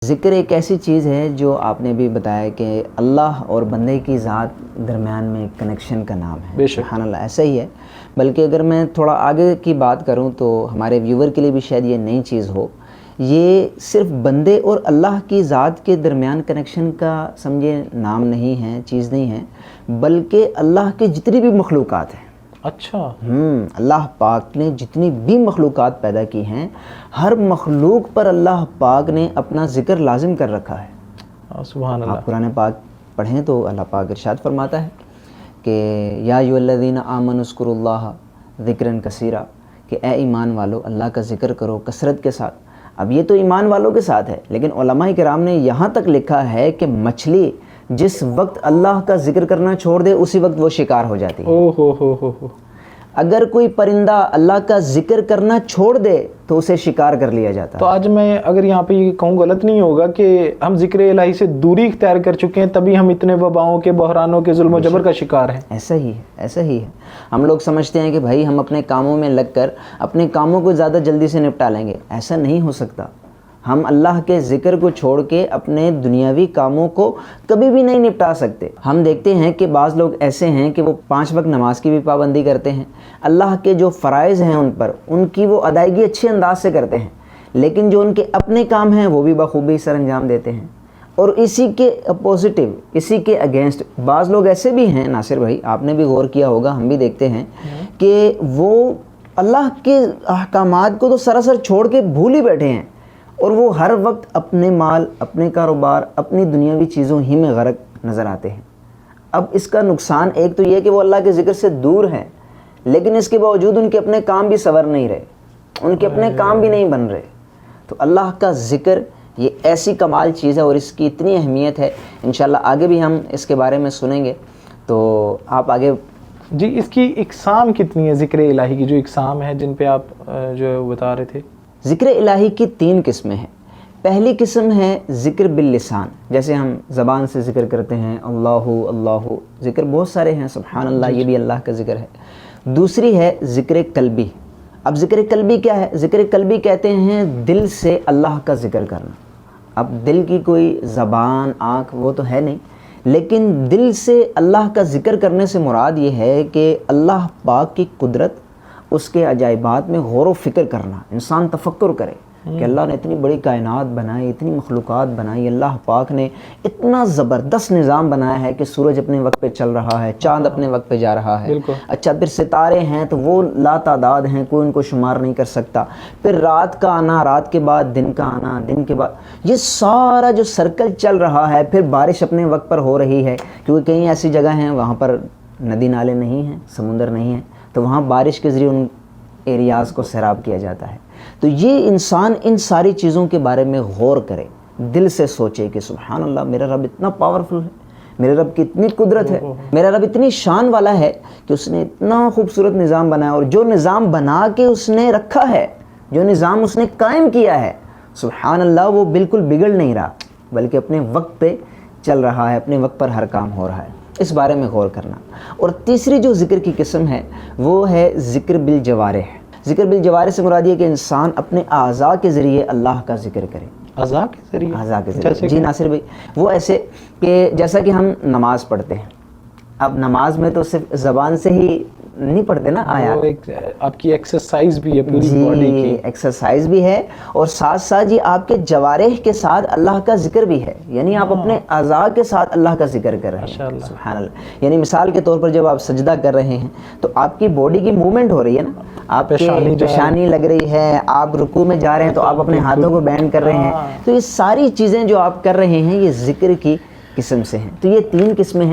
ذکر ایک ایسی چیز ہے جو آپ نے بھی بتایا کہ اللہ اور بندے کی ذات درمیان میں کنیکشن کا نام ہے۔ سبحان اللہ، ایسا ہی ہے۔ بلکہ اگر میں تھوڑا آگے کی بات کروں تو ہمارے ویور کے لیے بھی شاید یہ نئی چیز ہو، یہ صرف بندے اور اللہ کی ذات کے درمیان کنیکشن کا سمجھے نام نہیں ہے، چیز نہیں ہے، بلکہ اللہ کے جتنی بھی مخلوقات ہیں، اچھا اللہ پاک نے جتنی بھی مخلوقات پیدا کی ہیں، ہر مخلوق پر اللہ پاک نے اپنا ذکر لازم کر رکھا ہے۔ سبحان اللہ۔ آپ قرآن پاک پڑھیں تو اللہ پاک ارشاد فرماتا ہے کہ یا ایھا الذین آمنوا اذکروا اللہ ذکرا کثیرا، کہ اے ایمان والو اللہ کا ذکر کرو کثرت کے ساتھ۔ اب یہ تو ایمان والوں کے ساتھ ہے، لیکن علماء کرام نے یہاں تک لکھا ہے کہ مچھلی جس وقت اللہ کا ذکر کرنا چھوڑ دے اسی وقت وہ شکار ہو جاتی ہے۔ اگر کوئی پرندہ اللہ کا ذکر کرنا چھوڑ دے تو اسے شکار کر لیا جاتا ہے۔ تو آج میں اگر یہاں پہ یہ کہوں غلط نہیں ہوگا کہ ہم ذکر الہی سے دوری اختیار کر چکے ہیں، تبھی ہم اتنے وباؤں کے، بحرانوں کے، ظلم و جبر کا شکار ہیں۔ ایسا ہی ہے، ایسا ہی ہے۔ ہم لوگ سمجھتے ہیں کہ بھائی ہم اپنے کاموں میں لگ کر اپنے کاموں کو زیادہ جلدی سے نپٹا لیں گے، ایسا نہیں ہو سکتا۔ ہم اللہ کے ذکر کو چھوڑ کے اپنے دنیاوی کاموں کو کبھی بھی نہیں نپٹا سکتے۔ ہم دیکھتے ہیں کہ بعض لوگ ایسے ہیں کہ وہ 5 وقت نماز کی بھی پابندی کرتے ہیں، اللہ کے جو فرائض ہیں ان پر ان کی وہ ادائیگی اچھے انداز سے کرتے ہیں، لیکن جو ان کے اپنے کام ہیں وہ بھی بخوبی سر انجام دیتے ہیں۔ اور اسی کے اپوزیٹو، اسی کے اگینسٹ بعض لوگ ایسے بھی ہیں، ناصر بھائی آپ نے بھی غور کیا ہوگا، ہم بھی دیکھتے ہیں کہ وہ اللہ کے احکامات کو تو سراسر چھوڑ کے بھول ہی بیٹھے ہیں، اور وہ ہر وقت اپنے مال، اپنے کاروبار، اپنی دنیاوی چیزوں ہی میں غرق نظر آتے ہیں۔ اب اس کا نقصان ایک تو یہ ہے کہ وہ اللہ کے ذکر سے دور ہیں، لیکن اس کے باوجود ان کے اپنے کام بھی سنور نہیں رہے، ان کے اپنے کام بھی نہیں بن رہے۔ تو اللہ کا ذکر یہ ایسی کمال چیز ہے اور اس کی اتنی اہمیت ہے، انشاءاللہ آگے بھی ہم اس کے بارے میں سنیں گے۔ تو آپ آگے جی، اس کی اقسام کتنی ہے ذکر الہی کی، جو اقسام ہے جن پہ آپ جو بتا رہے تھے؟ ذکر الہی کی 3 قسمیں ہیں۔ پہلی قسم ہے ذکر باللسان، جیسے ہم زبان سے ذکر کرتے ہیں، اللہ اللہ، ذکر بہت سارے ہیں، سبحان اللہ، یہ بھی اللہ کا ذکر ہے۔ دوسری ہے ذکر قلبی۔ اب ذکر قلبی کیا ہے؟ ذکر قلبی کہتے ہیں دل سے اللہ کا ذکر کرنا۔ اب دل کی کوئی زبان، آنکھ وہ تو ہے نہیں، لیکن دل سے اللہ کا ذکر کرنے سے مراد یہ ہے کہ اللہ پاک کی قدرت، اس کے عجائبات میں غور و فکر کرنا، انسان تفکر کرے کہ اللہ نے اتنی بڑی کائنات بنائی، اتنی مخلوقات بنائی، اللہ پاک نے اتنا زبردست نظام بنایا ہے کہ سورج اپنے وقت پہ چل رہا ہے، چاند اپنے وقت پہ جا رہا ہے، اچھا پھر ستارے ہیں تو وہ لا تعداد ہیں، کوئی ان کو شمار نہیں کر سکتا، پھر رات کا آنا، رات کے بعد دن کا آنا، دن کے بعد یہ سارا جو سرکل چل رہا ہے، پھر بارش اپنے وقت پر ہو رہی ہے، کیونکہ کئی ایسی جگہ ہیں وہاں پر ندی نالے نہیں ہیں، سمندر نہیں ہیں، تو وہاں بارش کے ذریعے ان ایریاز کو سیراب کیا جاتا ہے۔ تو یہ انسان ان ساری چیزوں کے بارے میں غور کرے، دل سے سوچے کہ سبحان اللہ، میرا رب اتنا پاورفل ہے، میرے رب کی اتنی قدرت ہے، میرا رب اتنی شان والا ہے کہ اس نے اتنا خوبصورت نظام بنایا، اور جو نظام بنا کے اس نے رکھا ہے، جو نظام اس نے قائم کیا ہے، سبحان اللہ، وہ بالکل بگڑ نہیں رہا، بلکہ اپنے وقت پہ چل رہا ہے، اپنے وقت پر ہر کام ہو رہا ہے۔ اس بارے میں غور کرنا۔ اور تیسری جو ذکر کی قسم ہے وہ ہے ذکر بالجوارح۔ ذکر بالجوارح سے مراد یہ کہ انسان اپنے اعضاء کے ذریعے اللہ کا ذکر کرے۔ اعضاء کے ذریعے؟ اعضاء کے ذریعے، جی ناصر بھائی، وہ ایسے کہ جیسا کہ ہم نماز پڑھتے ہیں، اب نماز میں تو صرف زبان سے ہی نہیں پڑھتے نا آیا، آپ کی ایکسرسائز بھی ہے پوری باڈی کی، ایکسرسائز بھی ہے، اور ساتھ ساتھ جی آپ کے جوارح کے ساتھ اللہ کا ذکر بھی ہے، یعنی آپ اپنے اعضاء کے ساتھ اللہ کا ذکر کر رہے ہیں، سبحان اللہ۔ یعنی مثال کے طور پر جب آپ سجدہ کر رہے ہیں تو آپ کی باڈی کی موومنٹ ہو رہی ہے نا، آپ کی پیشانی لگ رہی ہے، آپ رکوع میں جا رہے ہیں تو آپ اپنے ہاتھوں کو بینڈ کر رہے ہیں، تو یہ ساری چیزیں جو آپ کر رہے ہیں یہ ذکر کی قسم سے ہیں۔ تو یہ 3 قسمیں ہیں۔